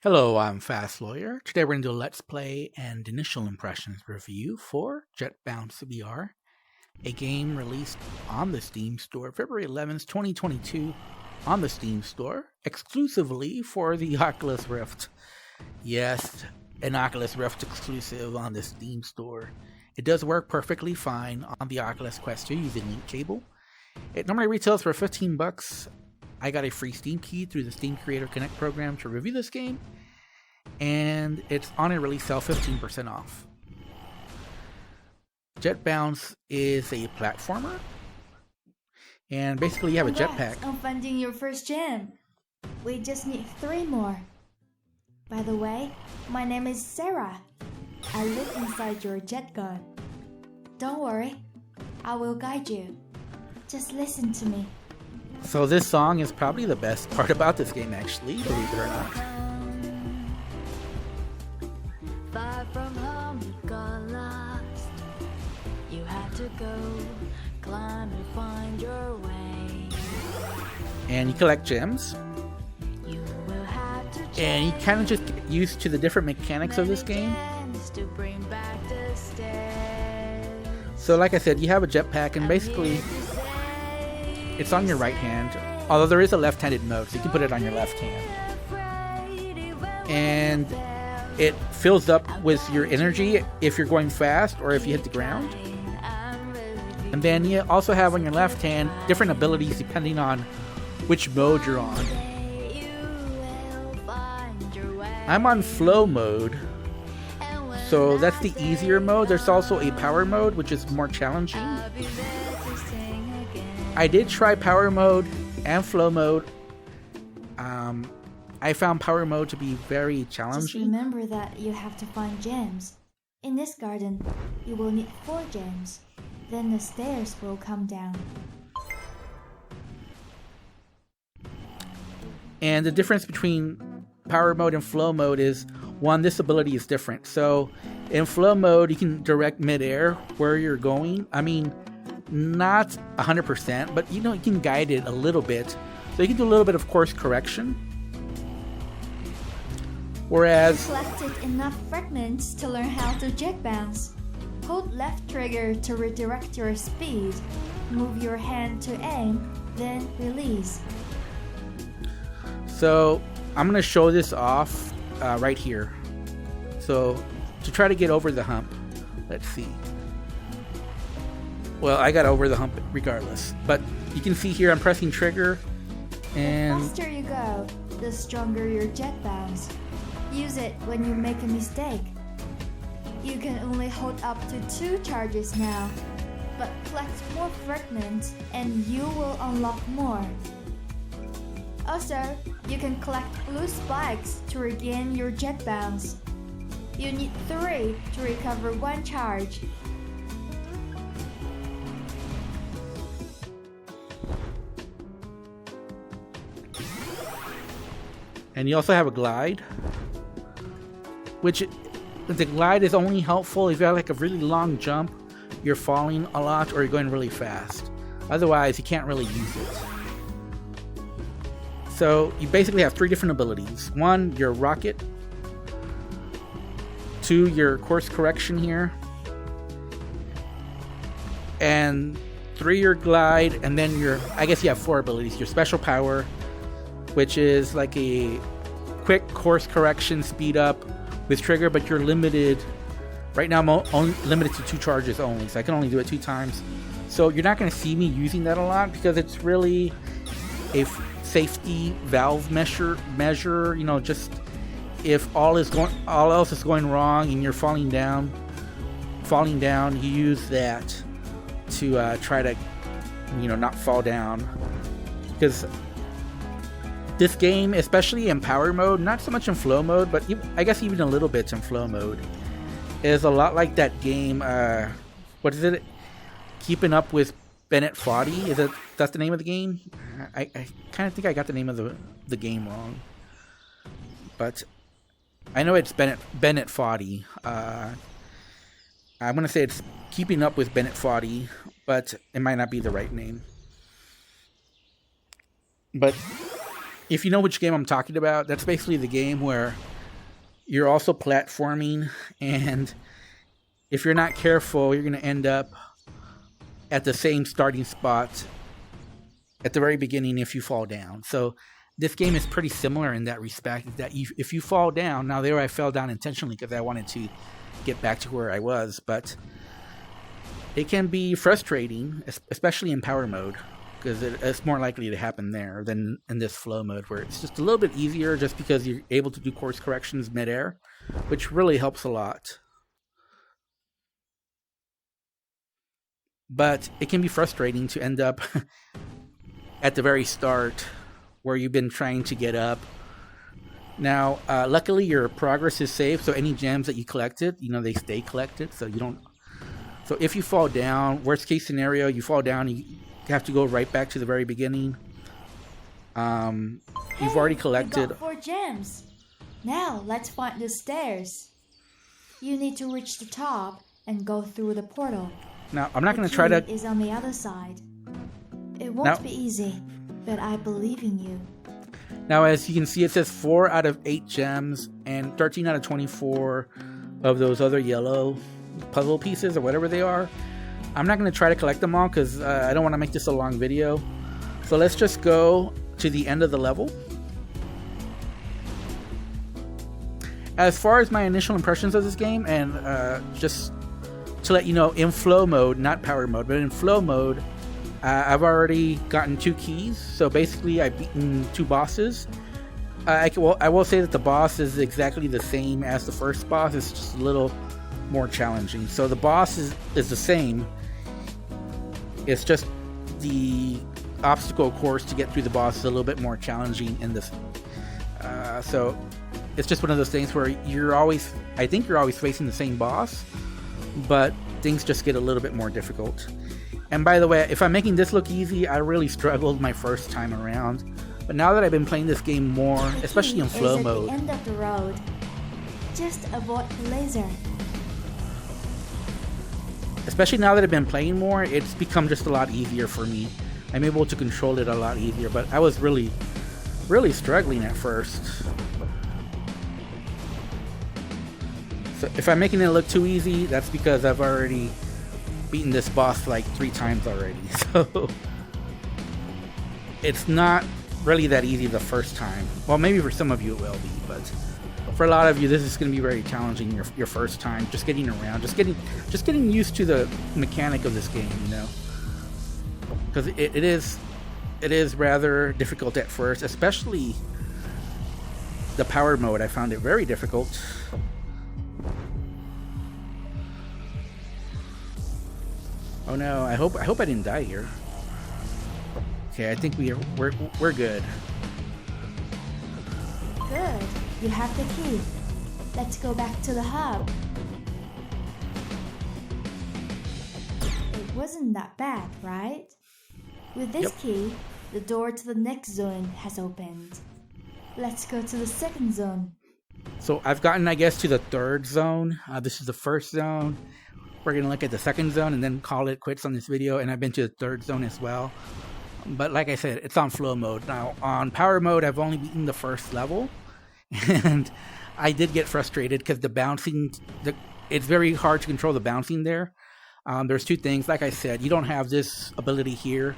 Hello, I'm Fast Lawyer. Today we're going to do a Let's Play and Initial Impressions review for JETBOUNCE VR, a game released on the Steam Store February 11th, 2022 on the Steam Store, exclusively for the Oculus Rift. Yes, an Oculus Rift exclusive on the Steam Store. It does work perfectly fine on the Oculus Quest 2 using link cable. It normally retails for $15. I got a free Steam key through the Steam Creator Connect program to review this game, and it's on a release sale 15% off. JETBOUNCE is a platformer, and basically you have a jetpack. On funding your first gem. We just need 3 more. By the way, my name is Sarah. I live inside your jet gun. Don't worry, I will guide you. Just listen to me. So this song is probably the best part about this game, actually, believe it or not. Far from home, you got lost. You had to go climb and find your way. And you collect gems. You will have to And you kind of just get used to the different mechanics of this game. to bring back the stairs. So like I said, you have a jetpack, and basically it's on your right hand, although there is a left-handed mode, so you can put it on your left hand. And it fills up with your energy if you're going fast or if you hit the ground. And then you also have on your left hand different abilities depending on which mode you're on. I'm on flow mode, so that's the easier mode. There's also a power mode, which is more challenging. I did try power mode and flow mode. I found power mode to be very Just challenging. remember that you have to find gems. In this garden, you will need 4 gems. Then the stairs will come down. And the difference between power mode and flow mode is, one, this ability is different. So in flow mode, you can direct midair where you're going. I mean, not 100%, but you can guide it a little bit. So you can do a little bit of course correction. Whereas Collected enough fragments to learn how to jet bounce. Hold left trigger to redirect your speed. Move your hand to aim, then release. So I'm going to show this off right here. So to try to get over the hump, let's see. Well, I got over the hump regardless. But you can see here I'm pressing trigger, and The faster you go, the stronger your jet bounce. Use it when you make a mistake. You can only hold up to 2 charges now, but collect more fragments and you will unlock more. Also, you can collect blue spikes to regain your jet bounce. You need 3 to recover 1 charge. and you also have a glide, which the glide is only helpful if you have like a really long jump, you're falling a lot, or you're going really fast. Otherwise, you can't really use it. So you basically have 3 different abilities. 1, your rocket. 2, your course correction here. And 3, your glide. And then I guess you have 4 abilities. Your special power, which is like a quick course correction speed up with trigger, but you're limited. Right now I'm only limited to 2 charges only, so I can only do it 2 times. So you're not going to see me using that a lot because it's really a safety valve measure, just if all else is going wrong and you're falling down, you use that to try to not fall down. Because this game, especially in power mode, not so much in flow mode, but I guess even a little bit in flow mode, is a lot like that game, what is it? Keeping Up with Bennett Foddy? That's the name of the game? I kind of think I got the name of the game wrong. But I know it's Bennett Foddy. I'm going to say it's Keeping Up with Bennett Foddy, but it might not be the right name. But if you know which game I'm talking about, that's basically the game where you're also platforming, and if you're not careful, you're going to end up at the same starting spot at the very beginning if you fall down. So this game is pretty similar in that respect, that if you fall down, now there I fell down intentionally because I wanted to get back to where I was, but it can be frustrating, especially in power mode, because it's more likely to happen there than in this flow mode, where it's just a little bit easier just because you're able to do course corrections midair, which really helps a lot. But it can be frustrating to end up at the very start where you've been trying to get up. Now, luckily your progress is saved, so any gems that you collected, they stay collected, so you don't. So if you fall down, worst case scenario, you fall down, you have to go right back to the very beginning. You've already collected. You got 4 gems. Now let's find the stairs. You need to reach the top and go through the portal. Now I'm not going to try to. The key is on the other side. It won't be easy, but I believe in you. Now, as you can see, it says 4 out of 8 gems and 13 out of 24 of those other yellow puzzle pieces or whatever they are. I'm not going to try to collect them all because I don't want to make this a long video. So let's just go to the end of the level. As far as my initial impressions of this game, and just to let you know, in flow mode, not power mode, but in flow mode, I've already gotten 2 keys. So basically, I've beaten 2 bosses. I will say that the boss is exactly the same as the first boss. It's just a little more challenging. So the boss is the same. It's just the obstacle course to get through the boss is a little bit more challenging in this. So it's just one of those things where I think you're always facing the same boss, but things just get a little bit more difficult. And by the way, if I'm making this look easy, I really struggled my first time around. But now that I've been playing this game more, especially in flow mode. At the end of the road. Just avoid the laser. Especially now that I've been playing more, it's become just a lot easier for me. I'm able to control it a lot easier, but I was really, really struggling at first. So if I'm making it look too easy, that's because I've already beaten this boss like 3 times already. So it's not really that easy the first time. Well, maybe for some of you it will be, but for a lot of you, this is going to be very challenging your first time, just getting around, just getting used to the mechanic of this game, because it is rather difficult at first, especially the power mode. I found it very difficult. Oh no! I hope I didn't die here. Okay, I think we're good. Good. You have the key. Let's go back to the hub. It wasn't that bad, right? With this key, the door to the next zone has opened. Let's go to the second zone. So I've gotten, I guess, to the 3rd zone. This is the first zone. We're going to look at the 2nd zone and then call it quits on this video. And I've been to the 3rd zone as well. But like I said, it's on flow mode. Now, on power mode, I've only beaten the first level. And I did get frustrated because the bouncing, it's very hard to control the bouncing there. There's 2 things. Like I said, you don't have this ability here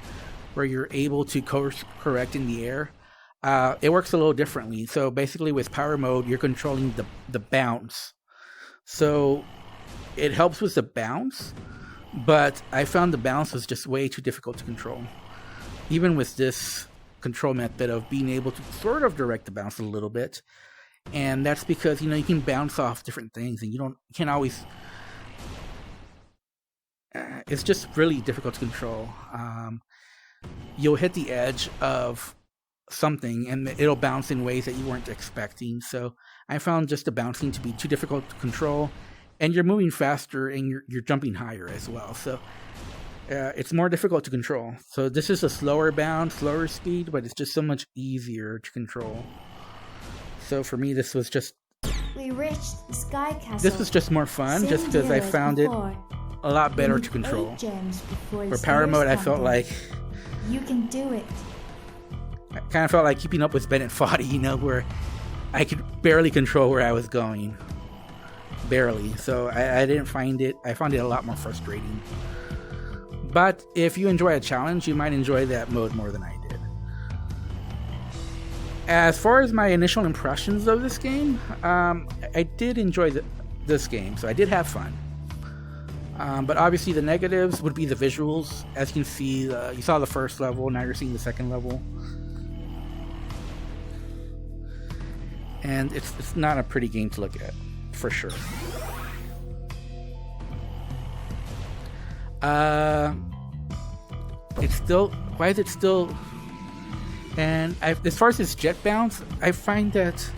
where you're able to course correct in the air. It works a little differently. So basically with power mode, you're controlling the bounce. So it helps with the bounce, but I found the bounce was just way too difficult to control. Even with this control method of being able to sort of direct the bounce a little bit. And that's because, you can bounce off different things and you can't always, it's just really difficult to control. You'll hit the edge of something and it'll bounce in ways that you weren't expecting. So I found just the bouncing to be too difficult to control, and you're moving faster and you're jumping higher as well. So it's more difficult to control. So this is a slower bounce, slower speed, but it's just so much easier to control. So for me, this was just... We reached the Sky Castle. This was just more fun, just because I found it a lot better to control. For power mode, I felt like... You can do it. I kind of felt like keeping up with Bennett Foddy, where I could barely control where I was going. Barely. So I didn't find it. I found it a lot more frustrating. But if you enjoy a challenge, you might enjoy that mode more than I did. As far as my initial impressions of this game, I did enjoy this game, so I did have fun. But obviously the negatives would be the visuals. As you can see, you saw the first level, now you're seeing the second level. And it's not a pretty game to look at, for sure. It's still... Why is it still... And as far as this jet bounce, I find that...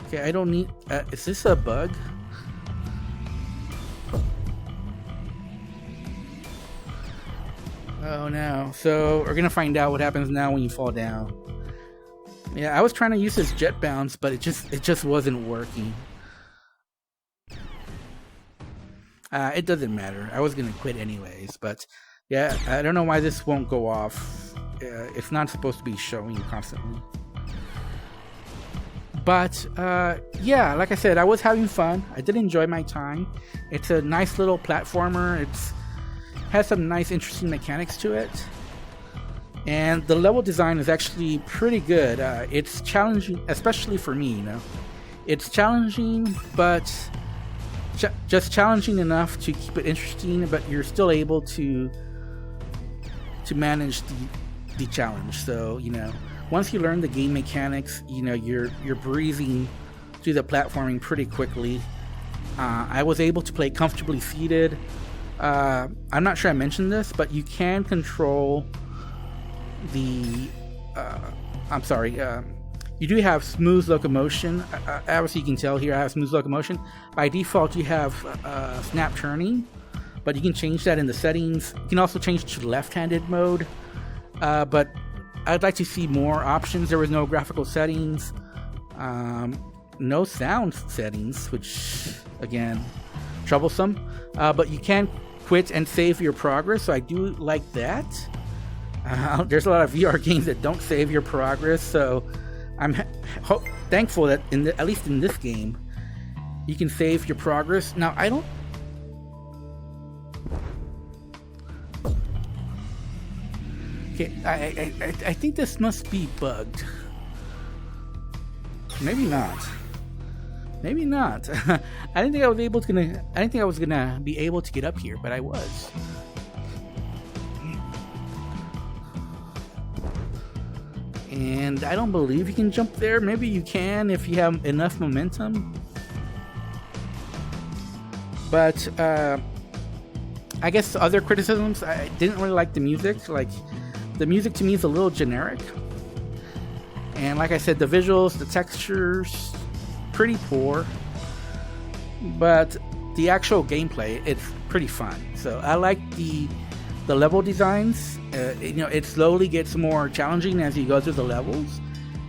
Okay, I don't need... is this a bug? Oh no. So we're gonna find out what happens now when you fall down. Yeah, I was trying to use this jet bounce, but it just wasn't working. It doesn't matter. I was gonna quit anyways, but yeah, I don't know why this won't go off. It's not supposed to be showing constantly. But yeah, like I said, I was having fun. I did enjoy my time. It's a nice little platformer. Has some nice, interesting mechanics to it. And the level design is actually pretty good. It's challenging, especially for me, you know. It's challenging, but just challenging enough to keep it interesting, but you're still able to manage the challenge. So, you know, once you learn the game mechanics, you know, you're breezing through the platforming pretty quickly. I was able to play comfortably seated. I'm not sure I mentioned this, but you can control the you do have smooth locomotion. Obviously you can tell here I have smooth locomotion. By default you have snap turning, but you can change that in the settings. You can also change to left-handed mode, but I'd like to see more options. There was no graphical settings, no sound settings, which again, troublesome. But you can quit and save your progress, so I do like that. There's a lot of VR games that don't save your progress, so I'm thankful that at least in this game, you can save your progress. Now, I don't... Okay, I think this must be bugged. Maybe not. Maybe not. I didn't think I was gonna be able to get up here, but I was. And I don't believe you can jump there. Maybe you can if you have enough momentum. But I guess other criticisms, I didn't really like the music. Like, the music to me is a little generic. And like I said, the visuals, the textures, pretty poor. But the actual gameplay, it's pretty fun. So I like the level designs. You know, it slowly gets more challenging as you go through the levels.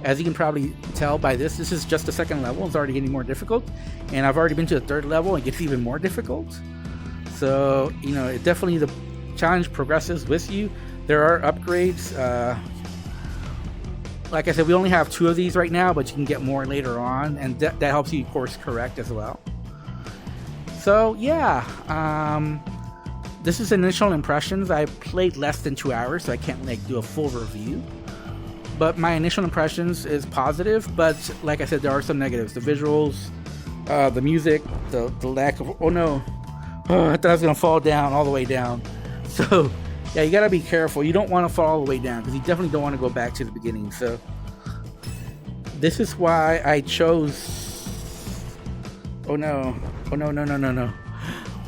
As you can probably tell by this is just the second level. It's already getting more difficult. And I've already been to the third level. It gets even more difficult. So, you know, it definitely, the challenge progresses with you. There are upgrades. Like I said, we only have 2 of these right now, but you can get more later on. And that helps you course correct as well. So, yeah. This is initial impressions. I played less than 2 hours, so I can't do a full review. But my initial impressions is positive, but like I said, there are some negatives. The visuals, the music, the lack of... Oh no. Oh, I thought I was going to fall down, all the way down. So, yeah, you got to be careful. You don't want to fall all the way down, because you definitely don't want to go back to the beginning. So, this is why I chose... Oh no. Oh no.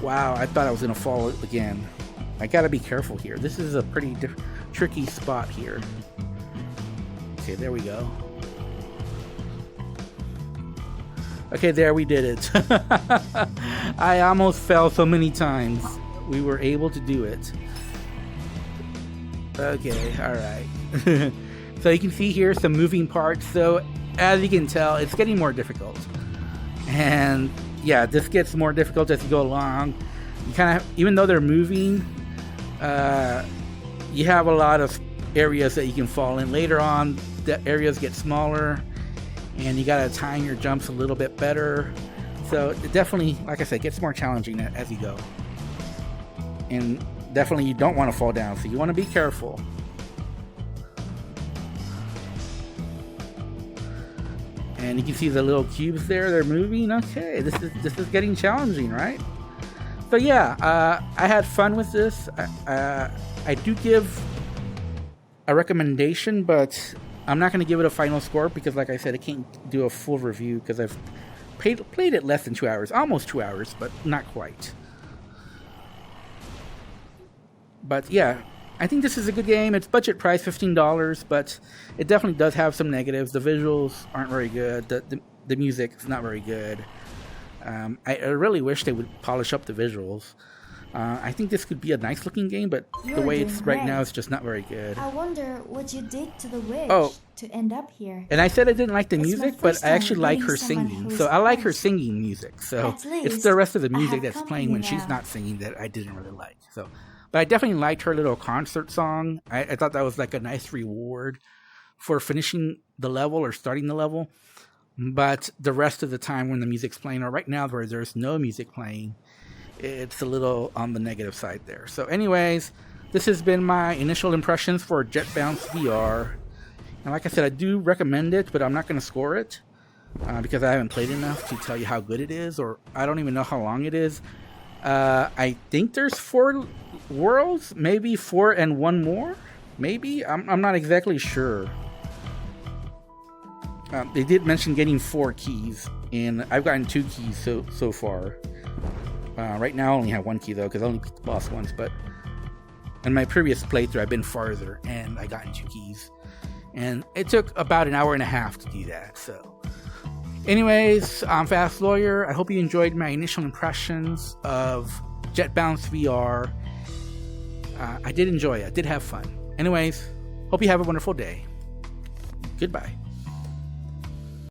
Wow, I thought I was going to fall again. I got to be careful here. This is a pretty tricky spot here. Okay, there we go. Okay, there we did it. I almost fell so many times. We were able to do it. Okay, alright. So you can see here some moving parts. So as you can tell, it's getting more difficult. And yeah, this gets more difficult as you go along. You kind of, even though they're moving, you have a lot of areas that you can fall in. Later on, the areas get smaller, and you gotta time your jumps a little bit better. So it definitely, like I said, gets more challenging as you go. And definitely you don't want to fall down, so you want to be careful. And you can see the little cubes there, they're moving. Okay, this is getting challenging, right? So yeah, I had fun with this. I do give a recommendation, but I'm not going to give it a final score because, like I said, I can't do a full review because I've played it less than 2 hours, almost 2 hours, but not quite. But yeah, I think this is a good game. It's budget price, $15, but it definitely does have some negatives. The visuals aren't very good. The music is not very good. I really wish they would polish up the visuals. I think this could be a nice looking game, but the way it's right now is just not very good. I wonder what you did to the witch to end up here. And I said I didn't like the music, but I actually like her singing. So I like her singing music. So it's the rest of the music that's playing when she's not singing that I didn't really like. So, but I definitely liked her little concert song. I thought that was like a nice reward for finishing the level or starting the level. But the rest of the time when the music's playing, or right now where there's no music playing, it's a little on the negative side there. So anyways, this has been my initial impressions for JetBounce VR. And like I said, I do recommend it, but I'm not going to score it because I haven't played enough to tell you how good it is, or I don't even know how long it is. I think there's 4 worlds, maybe 4 and 1 more. Maybe? I'm not exactly sure. They did mention getting 4 keys, and I've gotten 2 keys so far. Right now I only have 1 key though, because I only beat the boss once, but in my previous playthrough I've been farther, and I gotten 2 keys. And it took about an hour and a half to do that, so. Anyways, I'm Fast Lawyer. I hope you enjoyed my initial impressions of JetBounce VR. I did enjoy it. I did have fun. Anyways, hope you have a wonderful day. Goodbye.